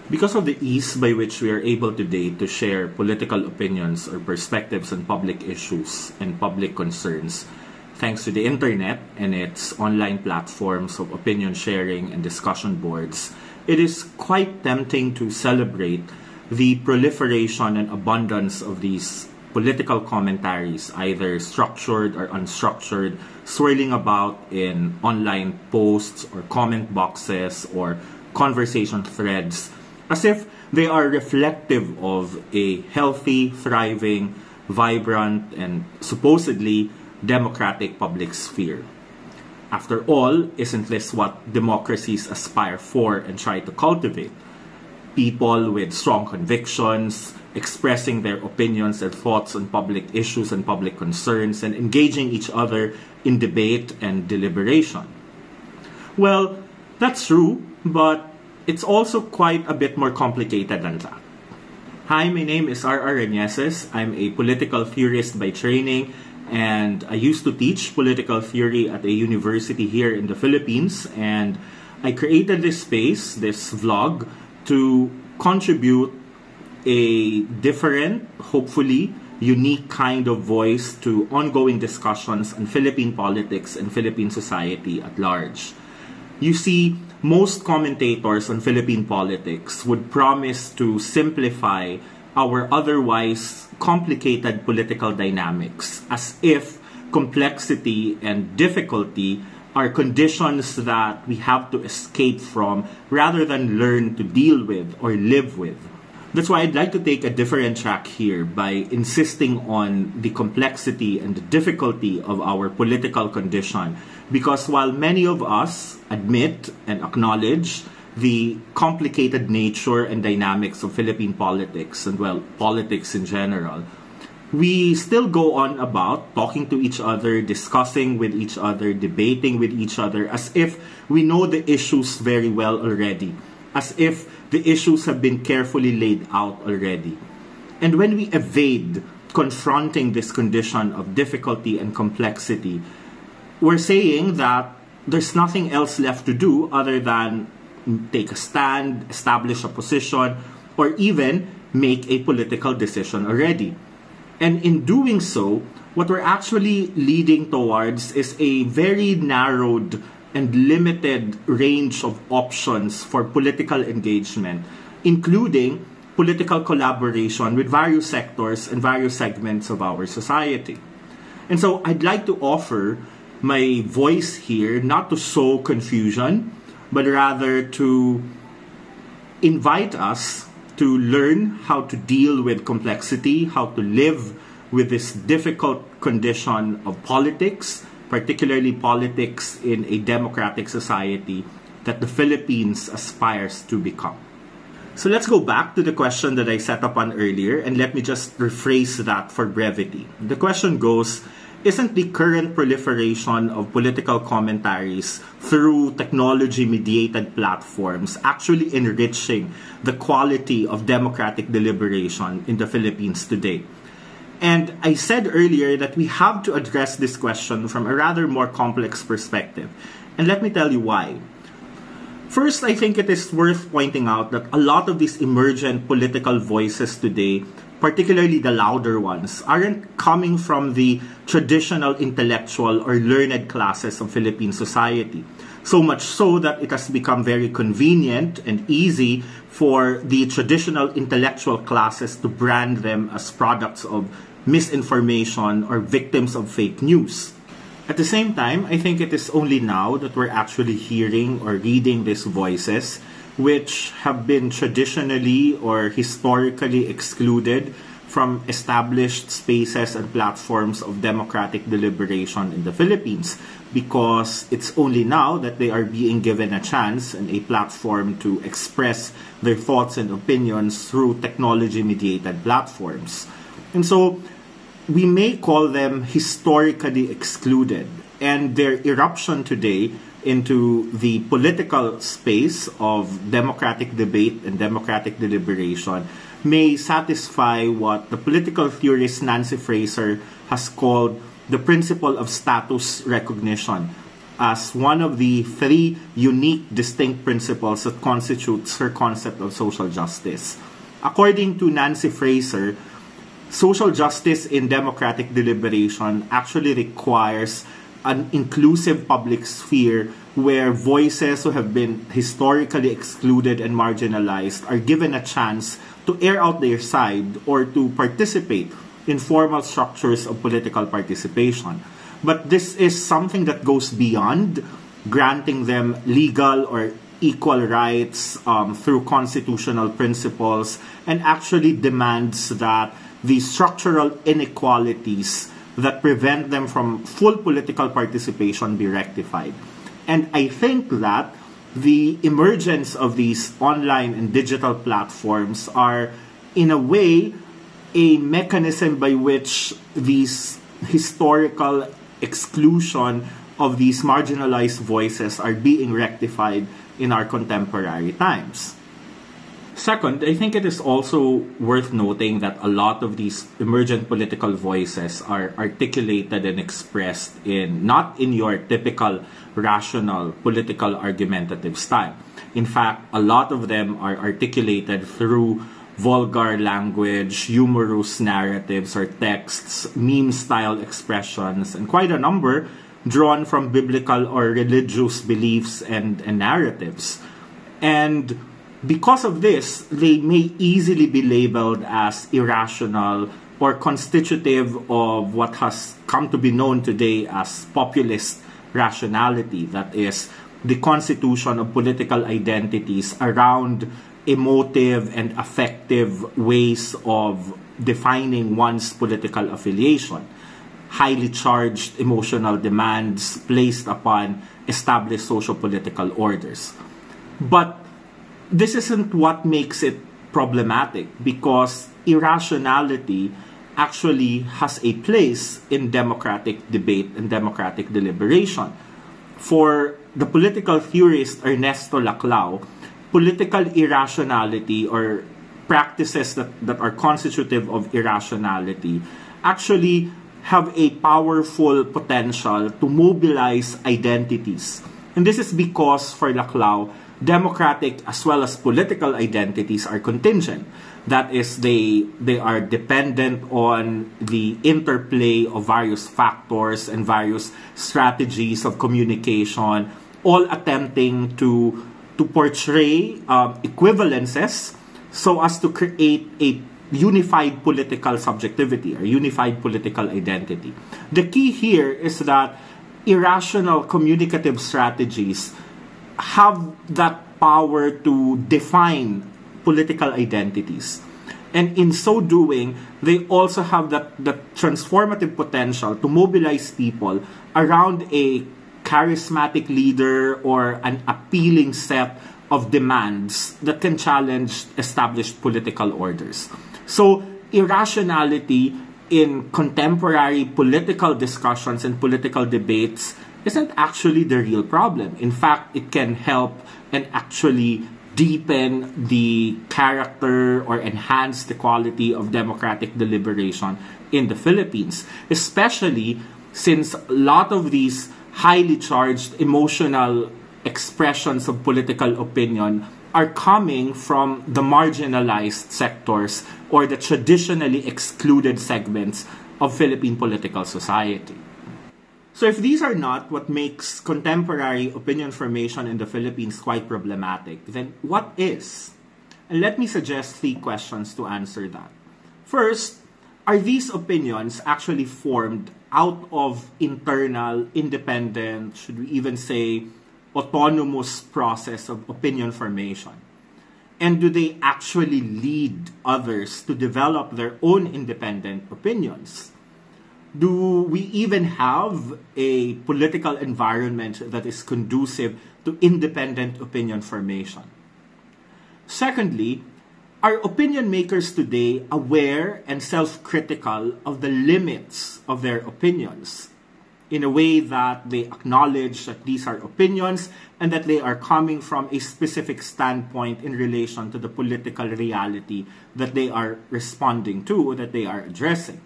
Because of the ease by which we are able today to share political opinions or perspectives on public issues and public concerns, thanks to the internet and its online platforms of opinion sharing and discussion boards, it is quite tempting to celebrate the proliferation and abundance of these political commentaries, either structured or unstructured, swirling about in online posts or comment boxes or conversation threads, as if they are reflective of a healthy, thriving, vibrant, and supposedly democratic public sphere. After all, isn't this what democracies aspire for and try to cultivate? People with strong convictions, expressing their opinions and thoughts on public issues and public concerns, and engaging each other in debate and deliberation. Well, that's true, but it's also quite a bit more complicated than that. Hi, my name is R.R. Reneses. I'm a political theorist by training, and I used to teach political theory at a university here in the Philippines, and I created this space, this vlog, to contribute a different, hopefully unique kind of voice to ongoing discussions on Philippine politics and Philippine society at large. You see, most commentators on Philippine politics would promise to simplify our otherwise complicated political dynamics as if complexity and difficulty are conditions that we have to escape from rather than learn to deal with or live with. That's why I'd like to take a different track here by insisting on the complexity and the difficulty of our political condition. Because while many of us admit and acknowledge the complicated nature and dynamics of Philippine politics, and well, politics in general, we still go on about talking to each other, discussing with each other, debating with each other, as if we know the issues very well already, as if the issues have been carefully laid out already. And when we evade confronting this condition of difficulty and complexity, we're saying that there's nothing else left to do other than take a stand, establish a position, or even make a political decision already. And in doing so, what we're actually leading towards is a very narrowed and limited range of options for political engagement, including political collaboration with various sectors and various segments of our society. And so I'd like to offer my voice here not to sow confusion, but rather to invite us to learn how to deal with complexity, how to live with this difficult condition of politics, particularly politics in a democratic society that the Philippines aspires to become. So let's go back to the question that I set up on earlier, and let me just rephrase that for brevity. The question goes, isn't the current proliferation of political commentaries through technology-mediated platforms actually enriching the quality of democratic deliberation in the Philippines today? And I said earlier that we have to address this question from a rather more complex perspective. And let me tell you why. First, I think it is worth pointing out that a lot of these emergent political voices today, particularly the louder ones, aren't coming from the traditional intellectual or learned classes of Philippine society. So much so that it has become very convenient and easy for the traditional intellectual classes to brand them as products of misinformation or victims of fake news. At the same time, I think it is only now that we're actually hearing or reading these voices, which have been traditionally or historically excluded from established spaces and platforms of democratic deliberation in the Philippines, because it's only now that they are being given a chance and a platform to express their thoughts and opinions through technology-mediated platforms. And so we may call them historically excluded, and their eruption today into the political space of democratic debate and democratic deliberation may satisfy what the political theorist Nancy Fraser has called the principle of status recognition, as one of the three unique, distinct principles that constitutes her concept of social justice. According to Nancy Fraser, social justice in democratic deliberation actually requires an inclusive public sphere where voices who have been historically excluded and marginalized are given a chance to air out their side or to participate in formal structures of political participation. But this is something that goes beyond granting them legal or equal rights through constitutional principles, and actually demands that the structural inequalities that prevent them from full political participation be rectified. And I think that the emergence of these online and digital platforms are, in a way, a mechanism by which these historical exclusion of these marginalized voices are being rectified in our contemporary times. Second, I think it is also worth noting that a lot of these emergent political voices are articulated and expressed not in your typical rational political argumentative style. In fact, a lot of them are articulated through vulgar language, humorous narratives or texts, meme-style expressions, and quite a number drawn from biblical or religious beliefs and narratives. And because of this, they may easily be labeled as irrational or constitutive of what has come to be known today as populist rationality, that is, the constitution of political identities around emotive and affective ways of defining one's political affiliation, highly charged emotional demands placed upon established socio-political orders. But this isn't what makes it problematic, because irrationality actually has a place in democratic debate and democratic deliberation. For the political theorist Ernesto Laclau, political irrationality or practices that are constitutive of irrationality actually have a powerful potential to mobilize identities. And this is because, for Laclau, democratic as well as political identities are contingent. That is, they are dependent on the interplay of various factors and various strategies of communication, all attempting to portray equivalences so as to create a unified political subjectivity or unified political identity. The key here is that irrational communicative strategies have that power to define political identities. And in so doing, they also have that transformative potential to mobilize people around a charismatic leader or an appealing set of demands that can challenge established political orders. So irrationality in contemporary political discussions and political debates isn't actually the real problem. In fact, it can help and actually deepen the character or enhance the quality of democratic deliberation in the Philippines, especially since a lot of these highly charged emotional expressions of political opinion are coming from the marginalized sectors or the traditionally excluded segments of Philippine political society. So if these are not what makes contemporary opinion formation in the Philippines quite problematic, then what is? And let me suggest 3 questions to answer that. First, are these opinions actually formed out of internal, independent, should we even say, autonomous process of opinion formation? And do they actually lead others to develop their own independent opinions? Do we even have a political environment that is conducive to independent opinion formation? Secondly, are opinion makers today aware and self-critical of the limits of their opinions, in a way that they acknowledge that these are opinions and that they are coming from a specific standpoint in relation to the political reality that they are responding to or that they are addressing?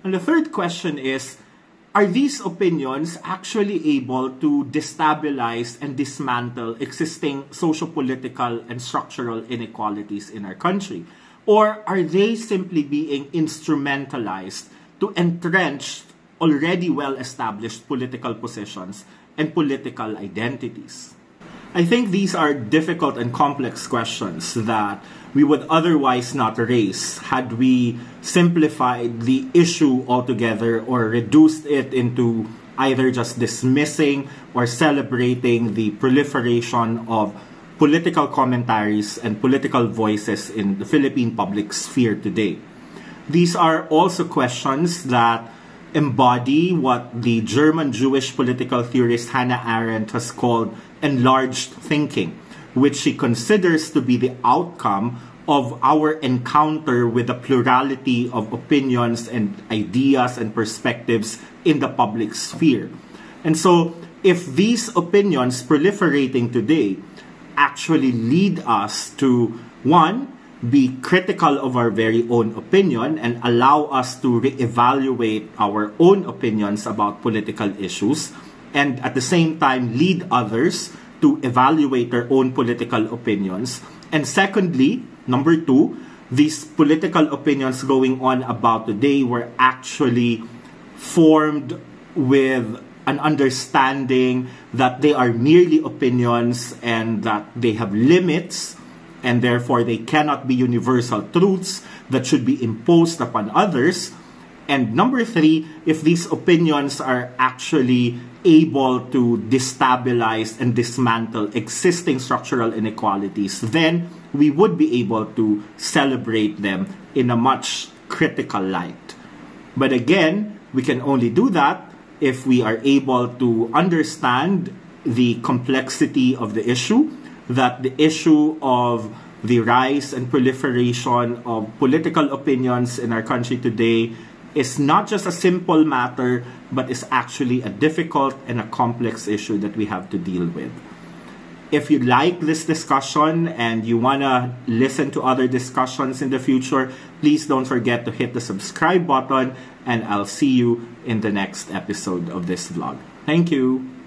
And the third question is are these opinions actually able to destabilize and dismantle existing socio-political and structural inequalities in our country? Or are they simply being instrumentalized to entrench already well-established political positions and political identities? I think these are difficult and complex questions that we would otherwise not raise had we simplified the issue altogether or reduced it into either just dismissing or celebrating the proliferation of political commentaries and political voices in the Philippine public sphere today. These are also questions that embody what the German Jewish political theorist Hannah Arendt has called enlarged thinking, which she considers to be the outcome of our encounter with the plurality of opinions and ideas and perspectives in the public sphere. And so, if these opinions proliferating today actually lead us to, one, be critical of our very own opinion and allow us to reevaluate our own opinions about political issues, and at the same time lead others to evaluate their own political opinions. And secondly, number two, these political opinions going on about today were actually formed with an understanding that they are merely opinions and that they have limits, and therefore they cannot be universal truths that should be imposed upon others. And number three, if these opinions are actually able to destabilize and dismantle existing structural inequalities, then we would be able to celebrate them in a much critical light. But again, we can only do that if we are able to understand the complexity of the issue, that the issue of the rise and proliferation of political opinions in our country today is not just a simple matter, but is actually a difficult and a complex issue that we have to deal with. If you like this discussion and you want to listen to other discussions in the future, please don't forget to hit the subscribe button, and I'll see you in the next episode of this vlog. Thank you.